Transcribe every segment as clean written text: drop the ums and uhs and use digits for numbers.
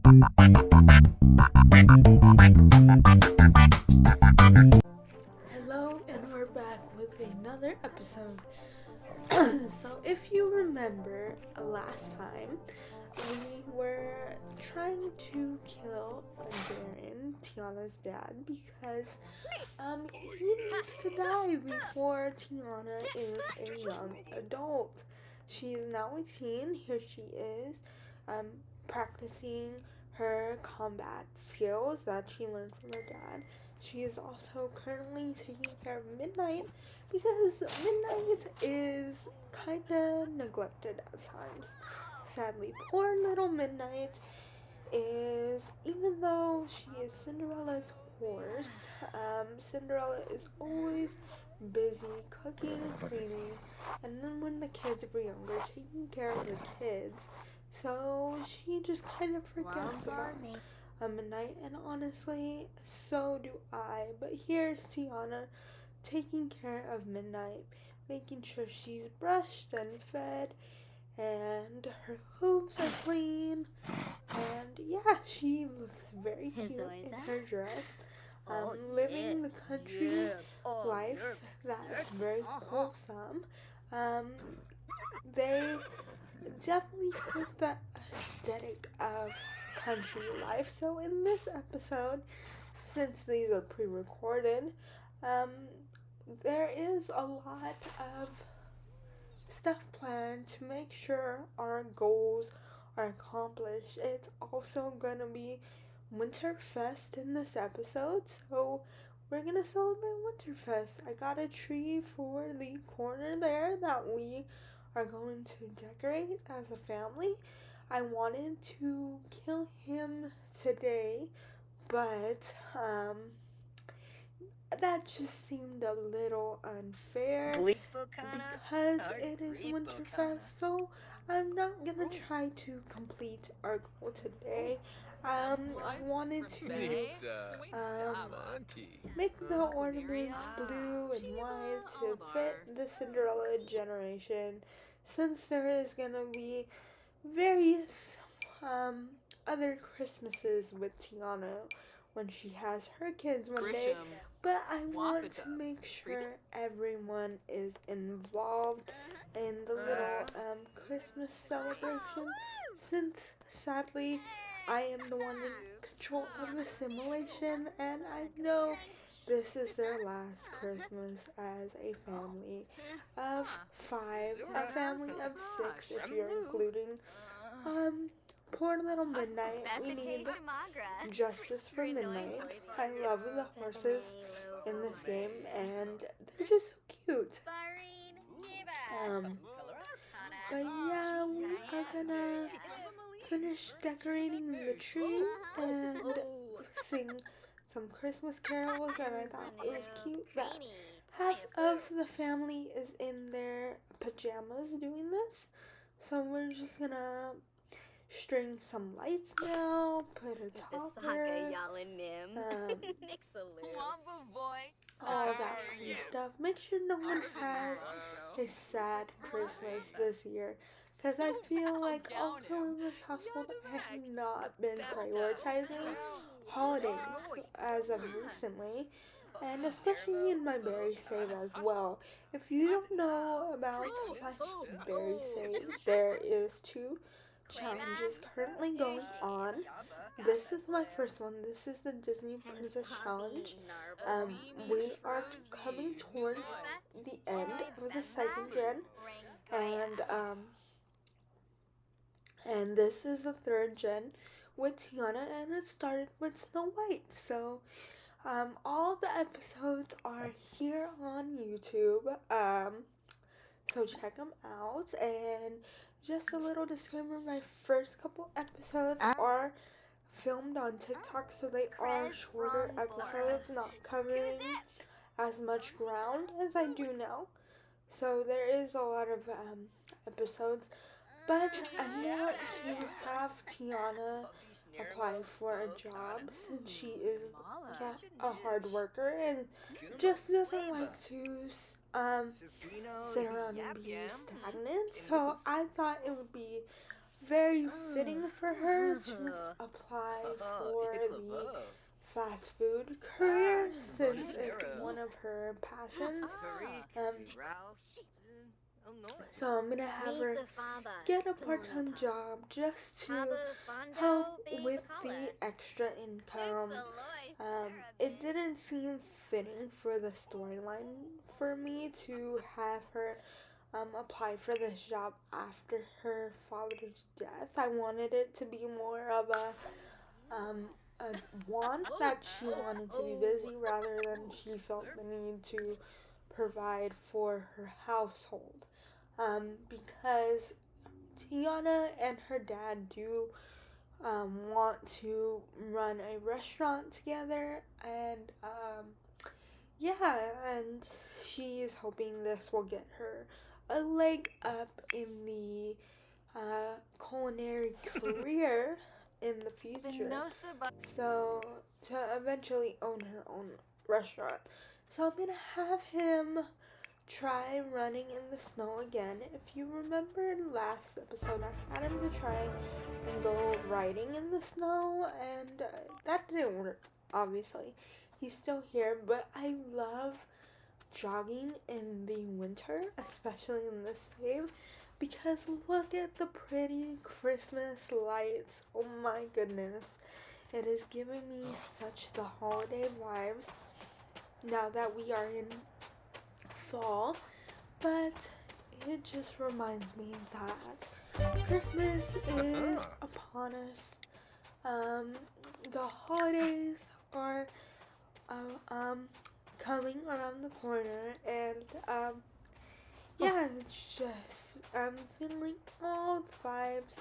Hello, and we're back with another episode. So, if you remember last time, we were trying to kill Darren, Tiana's dad, because he needs to die before Tiana is a young adult. She is now a teen. Here she is, practicing her combat skills that she learned from her dad. She is also currently taking care of Midnight because Midnight is kind of neglected at times. Sadly, poor little Midnight is, even though she is Cinderella's horse, Cinderella is always busy cooking, cleaning, and then when the kids were younger, taking care of the kids. So she just kind of forgets about Midnight, and honestly, so do I. But here's Tiana taking care of Midnight, making sure she's brushed and fed, and her hooves are clean, and yeah, she looks very cute in her dress. Living the country life that's very wholesome. They definitely fit the aesthetic of country life. So in this episode, since these are pre-recorded, um, there is a lot of stuff planned to make sure our goals are accomplished. It's also gonna be Winterfest in this episode, so we're gonna celebrate Winterfest. I got a tree for the corner there that we are going to decorate as a family. I wanted to kill him today, but that just seemed a little unfair because it is Winterfest, so I'm not gonna try to complete our goal today. I wanted to make the ornaments blue and white to fit the Cinderella generation, since there is gonna be various other Christmases with Tiana when she has her kids one day, but I want to make sure everyone is involved in the little Christmas celebration, since sadly I am the one in control of the simulation, and I know this is their last Christmas as a family of 5, a family of 6 if you're including poor little Midnight. We need justice for Midnight. I love the horses in this game, and they're just so cute. But yeah, we are gonna finish decorating the tree and sing some Christmas carols, and I thought it was cute that half of the family is in their pajamas doing this. So we're just gonna string some lights now, put a topper, all that fun stuff. Make sure no one has a sad Christmas this year, because I feel like also in this household I have not been prioritizing holidays as of recently, and especially in my berry save as well. If you don't know about my berry save, there is 2 challenges currently going on. This is my first one. This is the Disney Princess Challenge. We are coming towards the end of the second gen, and this is the third gen with Tiana, and it started with Snow White. So all the episodes are here on YouTube. So check them out. And just a little disclaimer, my first couple episodes are filmed on TikTok, so they are shorter episodes, not covering as much ground as I do now. So there is a lot of episodes, but I want to have Tiana apply for a job, since she is a hard worker and just doesn't like to sit around and be stagnant. So I thought it would be very fitting for her to apply for the fast food career since it's one of her passions. Um, so I'm gonna have her get a part-time job just to help with the extra income. It didn't seem fitting for the storyline for me to have her apply for this job after her father's death. I wanted it to be more of a want that she wanted to be busy rather than she felt the need to provide for her household. Because Tiana and her dad do want to run a restaurant together, and yeah, and she is hoping this will get her a leg up in the culinary career in the future. So, to eventually own her own restaurant. So, I'm gonna have him try running in the snow again. If you remember last episode, I had him to try and go riding in the snow, and that didn't work, obviously. He's still here, but I love jogging in the winter, especially in the save, because look at the pretty Christmas lights. Oh my goodness. It is giving me such the holiday vibes now that we are in fall, but it just reminds me that Christmas is upon us. The holidays are coming around the corner, and yeah, it's just I'm feeling all the vibes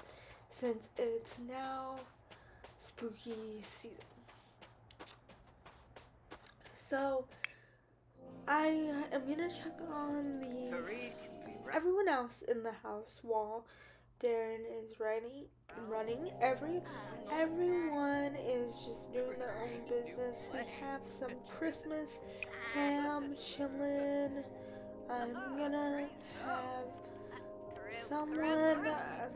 since it's now spooky season. So I am gonna check on everyone else in the house while Darren is running. Everyone is just doing their own business. We have some Christmas ham chillin'. I'm gonna have someone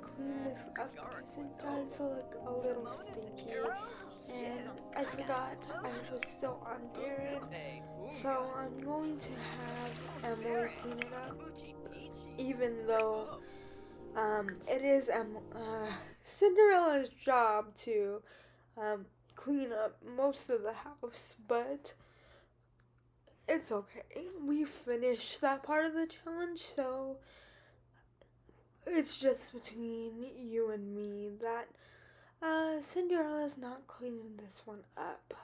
clean this up because it does look a little stinky. And I forgot I was still on Darren, so I'm going to have Emily clean it up, even though it is Cinderella's job to clean up most of the house, but it's okay. We finished that part of the challenge, so it's just between you and me that Cinderella's not cleaning this one up.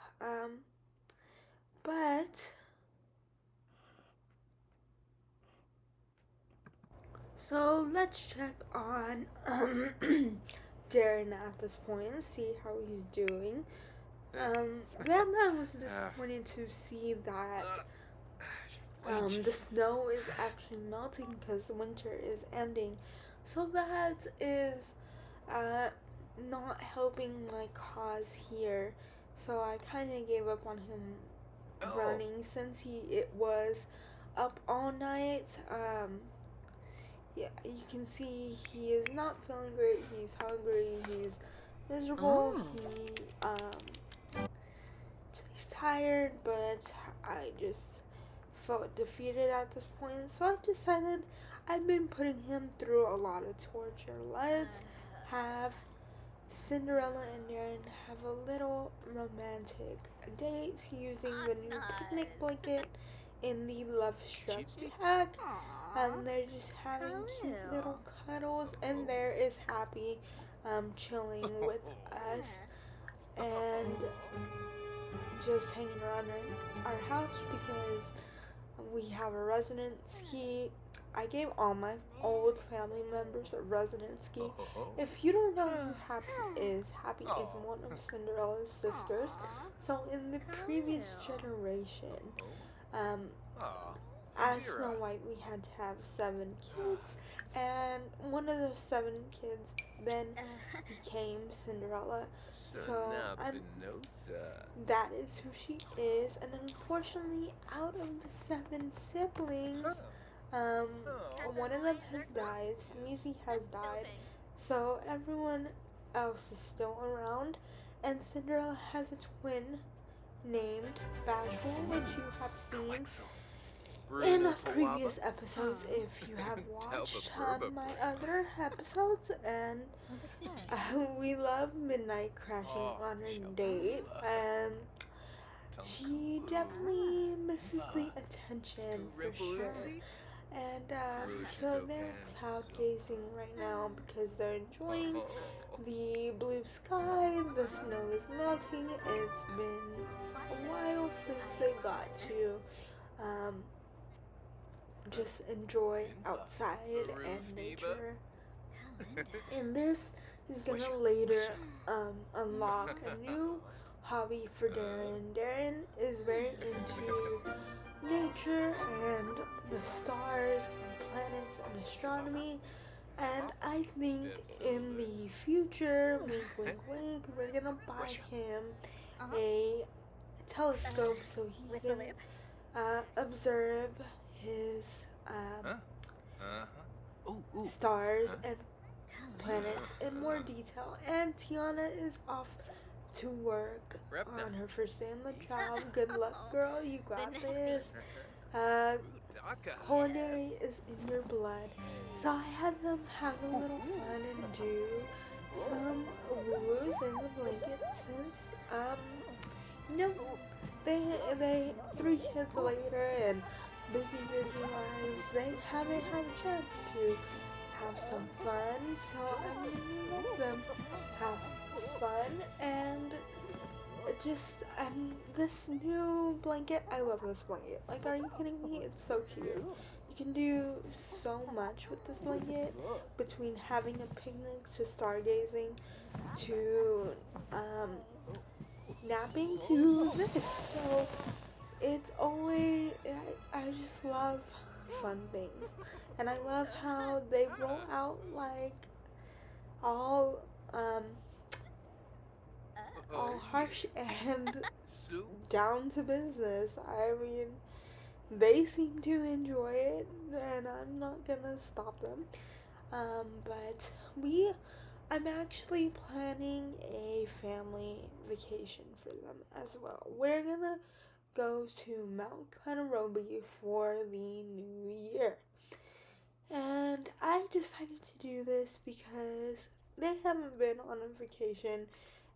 But so let's check on Darren at this point and see how he's doing. Then I was disappointed to see that the snow is actually melting because winter is ending. So that is not helping my cause here. So I kind of gave up on him running since it was up all night. Yeah, you can see he is not feeling great. He's hungry. He's miserable. He's tired, but I just felt defeated at this point. So I decided I've been putting him through a lot of torture. Let's have Cinderella and Darren have a little romantic date using the new picnic blanket in the Love Struck pack. And they're just having cute little cuddles, and there is Happy chilling with us and just hanging around our house because we have a residence key. I gave all my old family members a residence key. If you don't know who Happy is one of Cinderella's sisters. So in the previous generation, as Snow White, we had to have 7 kids, and one of those 7 kids then became Cinderella. So that is who she is, and unfortunately, out of the 7 siblings, one of them has died. Sneezy has died, So everyone else is still around, and Cinderella has a twin named Bashful, which you have seen in previous episodes if you have watched my other episodes. And we love Midnight crashing on her date, and she definitely misses the attention for sure. And so they're cloud gazing right now because they're enjoying the blue sky. The snow is melting. It's been a while since they got to um, just enjoy outside and nature. And this is gonna later unlock a new hobby for Darren. Darren is very into nature and the stars and planets and astronomy. And I think in the future, wink, wink, wink, we're gonna buy him a telescope so he can observe his stars and planets in more detail. And Tiana is off to work on her first day on the job. Good luck, girl. You got this. Culinary is in your blood. So I had them have a little fun and do some woo-woos in the blanket since, you know, they 3 kids later and busy lives, they haven't had a chance to have some fun. So I'm gonna let them have fun and this new blanket, I love this blanket. Like, are you kidding me? It's so cute. You can do so much with this blanket, between having a picnic to stargazing to napping to this. So it's always, I just love fun things. And I love how they roll out like all harsh and down to business. I mean, they seem to enjoy it, and I'm not gonna stop them. But I'm actually planning a family vacation for them as well. We're gonna go to Mount Kanarobi for the new year. And I decided to do this because they haven't been on a vacation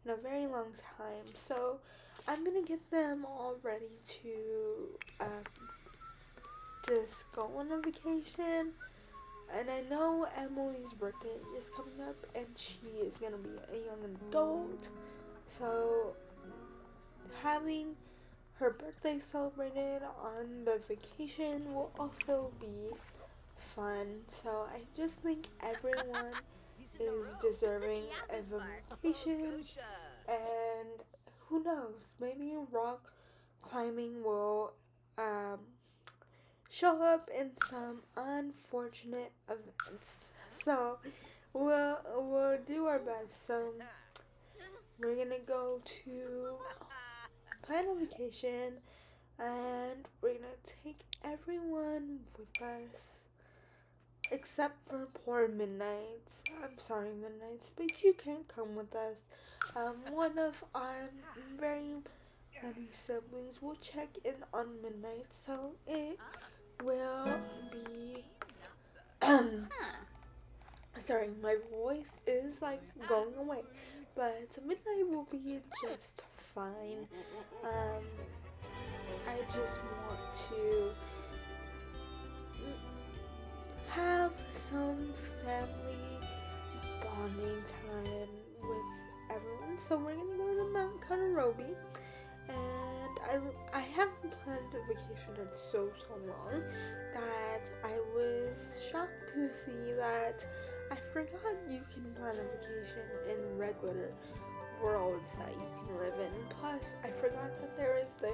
in a very long time. So I'm gonna get them all ready to just go on a vacation. And I know Emily's birthday is coming up and she is gonna be a young adult. So having her birthday celebrated on the vacation will also be fun. So I just think everyone is deserving of a vacation, and who knows, maybe rock climbing will show up in some unfortunate events. So we'll do our best. So we're gonna go to plan a vacation, and we're gonna take everyone with us except for poor Midnights. I'm sorry, Midnights, but you can't come with us. One of our very many siblings will check in on Midnight, so it will be. Sorry, my voice is like going away, but Midnight will be just fine. I just want to have some family bonding time with everyone. So we're gonna go to Mount Kanarobi, and I haven't planned a vacation in so long that I was shocked to see that I forgot you can plan a vacation in regular worlds that you can live in. Plus, I forgot that there is the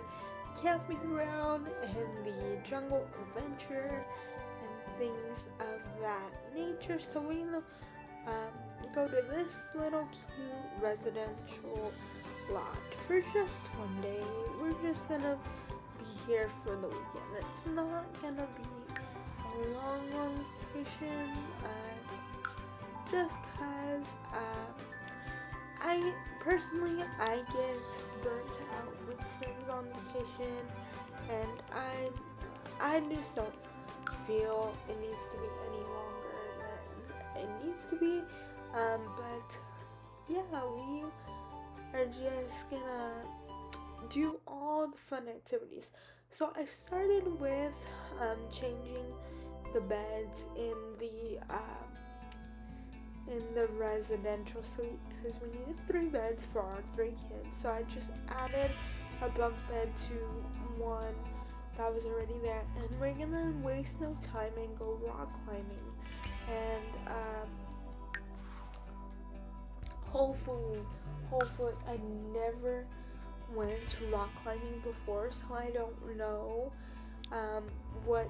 camping ground and the jungle adventure and things of that nature. So we're gonna go to this little cute residential lot for just one day. We're just gonna be here for the weekend. It's not gonna be a long vacation. Just kind because I personally I get burnt out with Sims on vacation, and I just don't feel it needs to be any longer than it needs to be. But yeah, we are just gonna do all the fun activities. So I started with changing the beds in the residential suite because we needed 3 beds for our 3 kids. So I just added a bunk bed to one that was already there, and we're gonna waste no time and go rock climbing. And hopefully I never went rock climbing before, so I don't know um, what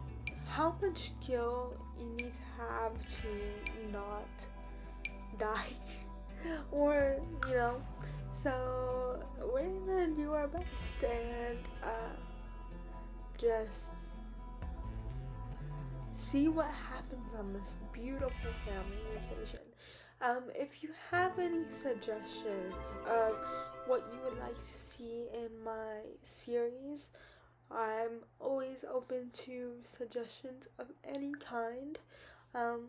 how much skill you need to have to not die or so we're gonna do our best and just see what happens on this beautiful family vacation. If you have any suggestions of what you would like to see in my series, I'm always open to suggestions of any kind. Um,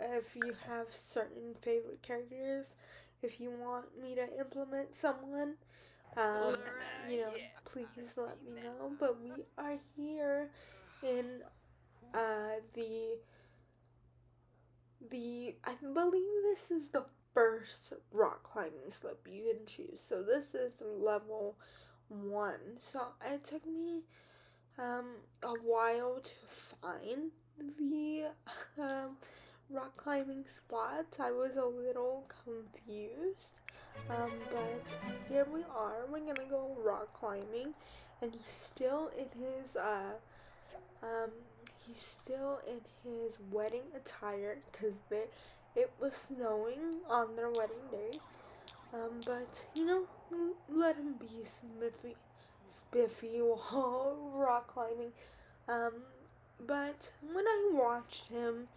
if you have certain favorite characters, if you want me to implement someone, um, please let me know. But we are here in the I believe this is the first rock climbing slip you can choose. So this is level 1. So it took me a while to find the rock climbing spots. I was a little confused, but here we are. We're gonna go rock climbing, and um, he's still in his wedding attire because it was snowing on their wedding day. But let him be spiffy while rock climbing. Um, but when I watched him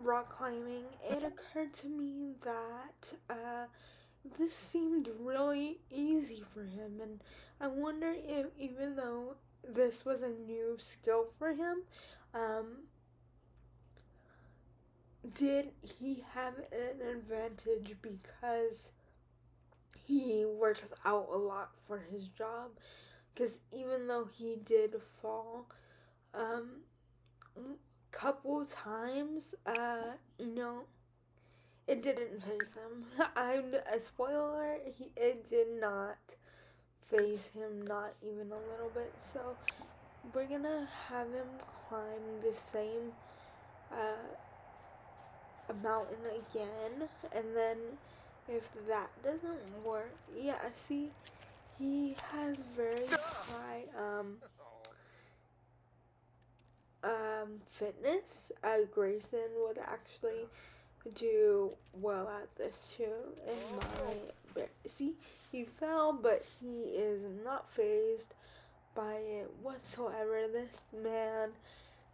rock climbing, it occurred to me that this seemed really easy for him, and I wonder if even though this was a new skill for him, um, did he have an advantage because he works out a lot for his job? Because even though he did fall, couple times, it didn't phase him. I'm a spoiler. It did not phase him, not even a little bit. So we're gonna have him climb the same mountain again, and then if that doesn't work, yeah, see, he has very high fitness. Grayson would actually do well at this too. See, he fell, but he is not phased by it whatsoever. This man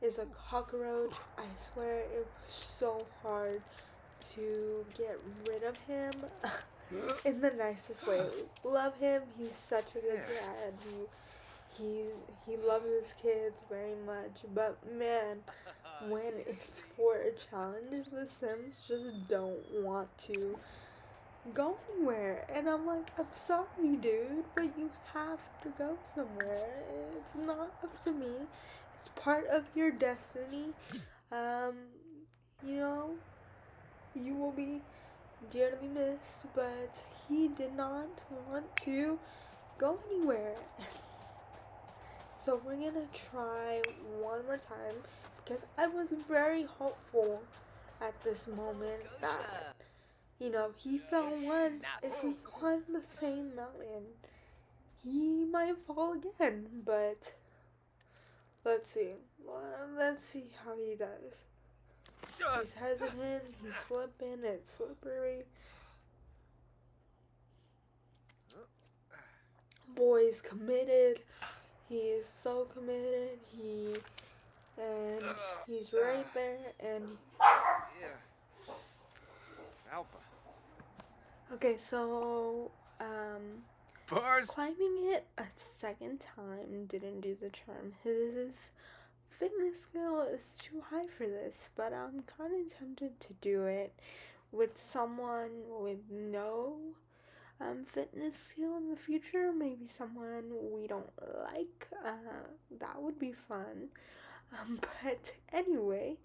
is a cockroach. I swear it was so hard to get rid of him in the nicest way. Love him. He's such a good dad. He loves his kids very much, but man, when it's for a challenge, the Sims just don't want to go anywhere. And I'm like, I'm sorry, dude, but you have to go somewhere. It's not up to me. It's part of your destiny. Um, you will be dearly missed, but he did not want to go anywhere. So we're gonna try one more time because I was very hopeful at this moment that, he fell once. If we climb the same mountain, he might fall again, but let's see. Let's see how he does. He's hesitant, he's slipping, it's slippery. Boy's committed. He is so committed. He's right there, and Okay, so Bars? climbing it a second time didn't do the charm. His fitness skill is too high for this, but I'm kind of tempted to do it with someone with no fitness skill in the future. Maybe someone we don't like. That would be fun. But anyway,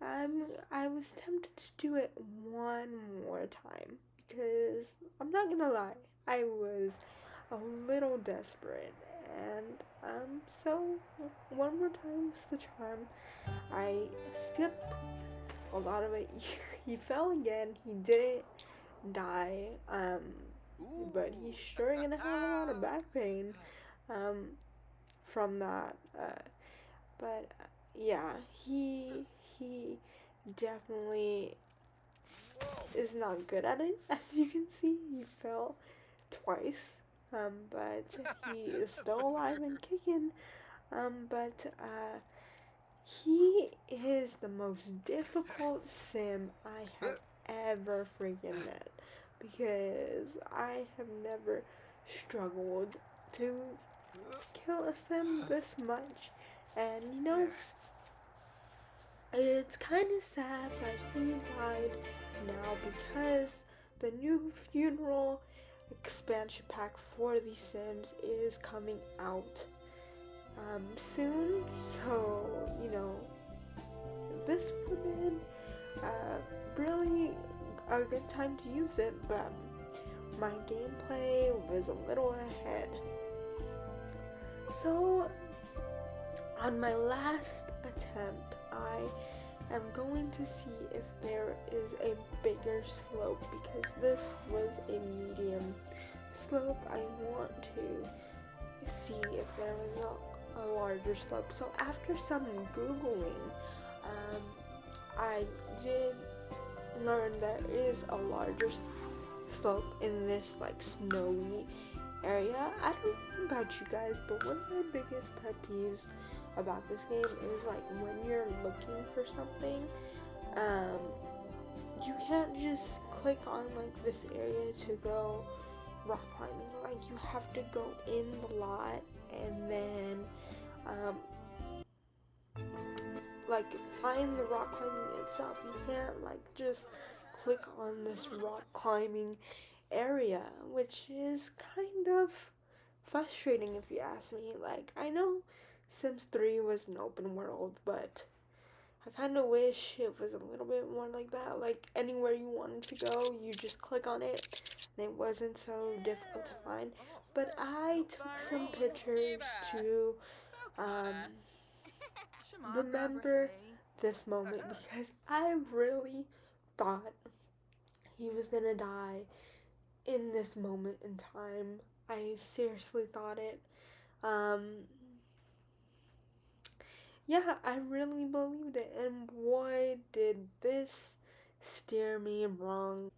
I was tempted to do it one more time because I'm not gonna lie, I was a little desperate, and so one more time's the charm. I skipped a lot of it. He fell again. He didn't die, but he's Ooh. sure gonna have a lot of back pain um, from that. But yeah, he definitely Whoa. is not good at it. As you can see, he fell twice, but he is still alive and kicking. But he is the most difficult sim I have ever freaking met because I have never struggled to kill a sim this much. And you know, it's kind of sad that he died now because the new funeral expansion pack for the Sims is coming out soon. So, you know, this would have been really a good time to use it, but my gameplay was a little ahead. So, on my last attempt, I am going to see if there is a bigger slope because this was a medium slope. I want to see if there was a larger slope. So after some Googling, I did learn there is a larger slope in this like snowy area. I don't know about you guys, but one of my biggest pet peeves about this game is like when you're looking for something, um, you can't just click on like this area to go rock climbing. Like you have to go in the lot and then um, like find the rock climbing itself. You can't like just click on this rock climbing area, which is kind of frustrating if you ask me. Like, I know Sims 3 was an open world, but I kind of wish it was a little bit more like that. Like, anywhere you wanted to go, you just click on it, and it wasn't so difficult to find. But I took some pictures to um, remember this moment because I really thought he was gonna die in this moment in time. I seriously thought it. Um, yeah, I really believed it, and boy, did this steer me wrong.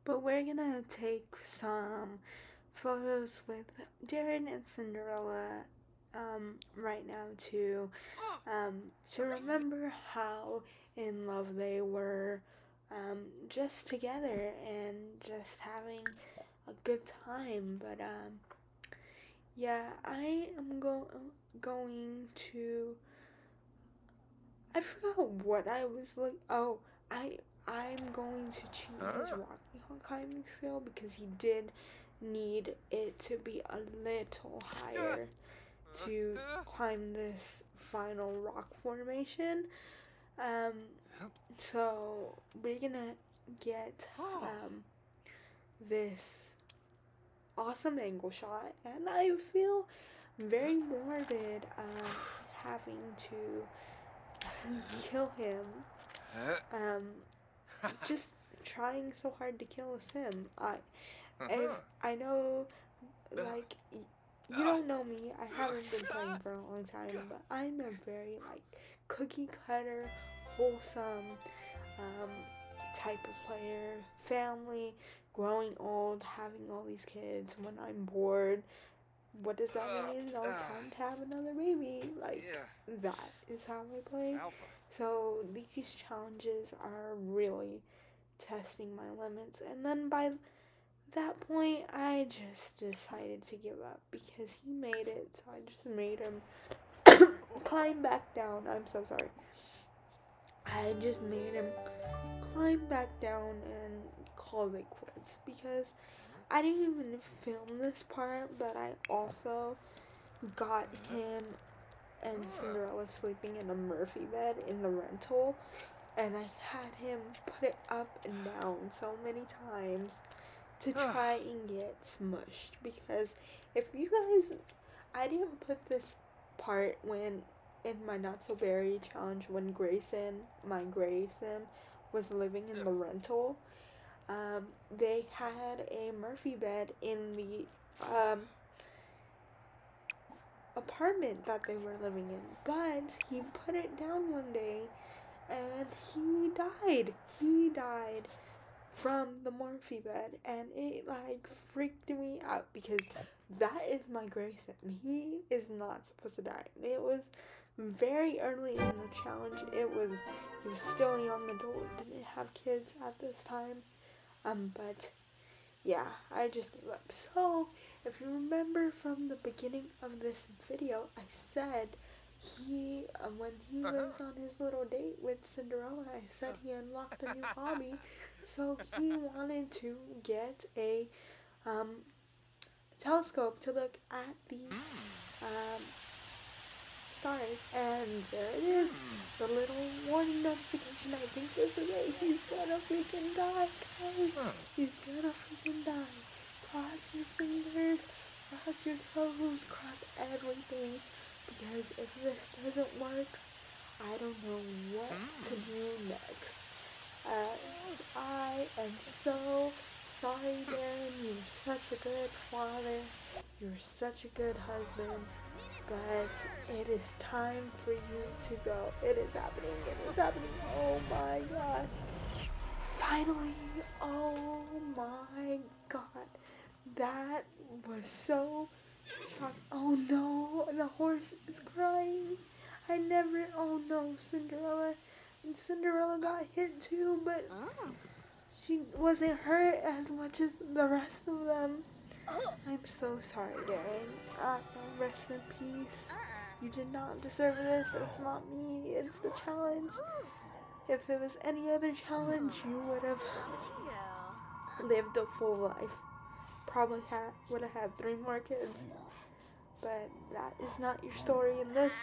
But we're gonna take some photos with Darren and Cinderella right now to remember how in love they were just together and just having a good time. But yeah, I am going to. I forgot what I was like. Oh, I'm going to cheat his rock climbing skill because he did need it to be a little higher to climb this final rock formation. Um, so we're gonna get this awesome angle shot, and I feel very morbid having to kill him. Um, just trying so hard to kill a sim. If Uh-huh. I know, like, you don't know me. I haven't been playing for a long time, but I'm a very like cookie cutter, wholesome type of player. Family, growing old, having all these kids. When I'm bored, what does that mean? No, it's time to have another baby. Like, Yeah. that is how I play. Salva. So these challenges are really testing my limits. And then by that point, I just decided to give up because he made it. So I just made him climb back down. I'm so sorry. I just made him climb back down and call it quits because I didn't even film this part, but I also got him and Cinderella sleeping in a Murphy bed in the rental, and I had him put it up and down so many times to try and get smushed. Because if you guys, I didn't put this part when in my Not So Berry challenge when Grayson was living in the rental. They had a Murphy bed in the apartment that they were living in, but he put it down one day and he died. He died from the Morphe bed, and it like freaked me out because that is my Grayson. He is not supposed to die. It was very early in the challenge. He was still a young adult, didn't have kids at this time. But yeah, I just gave up. So, if you remember from the beginning of this video, I said when he was on his little date with Cinderella, I said he unlocked a new hobby. So, he wanted to get a telescope to look at the stars. And there it is. The little warning notification. I think this is it. He's gonna freaking die, guys. He's gonna freaking die. Cross your fingers, cross your toes, cross everything. Because if this doesn't work, I don't know what to do next. I am so sorry, Darren. You're such a good father. You're such a good husband. But it is time for you to go. It is happening. It is happening. Oh my god. Finally. Oh my god. That was so shocking. Oh no. The horse is crying. Oh no, Cinderella. And Cinderella got hit too, but she wasn't hurt as much as the rest of them. I'm so sorry, Darren. Rest in peace. You did not deserve this. It's not me. It's the challenge. If it was any other challenge, you would have lived a full life. Probably would have had 3 more kids. But that is not your story in this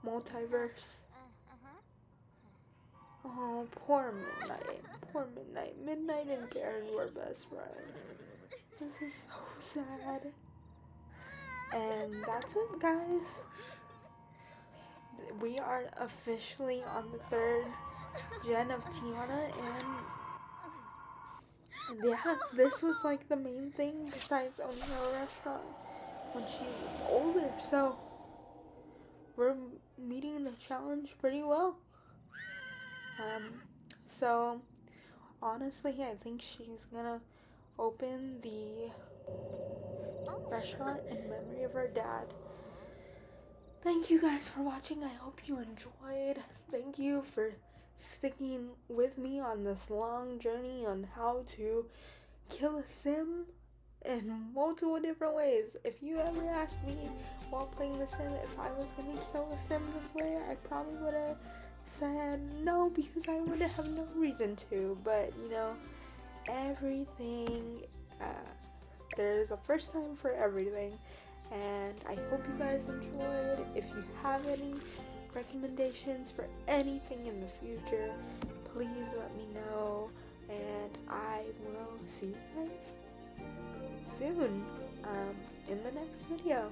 multiverse. Oh, poor Midnight. Poor Midnight. Midnight and Darren were best friends. This is so sad. And that's it, guys. We are officially on the 3rd gen of Tiana, and yeah, this was like the main thing besides owning a restaurant when she was older. So we're meeting the challenge pretty well. So honestly, I think she's gonna open the restaurant in memory of her dad. Thank you guys for watching. I hope you enjoyed. Thank you for sticking with me on this long journey on how to kill a sim in multiple different ways. If you ever asked me while playing the sim if I was gonna kill a sim this way, I probably would have said no because I would have no reason to. But you know, everything, there's a first time for everything. And I hope you guys enjoyed. If you have any recommendations for anything in the future, please let me know. And I will see you guys soon in the next video.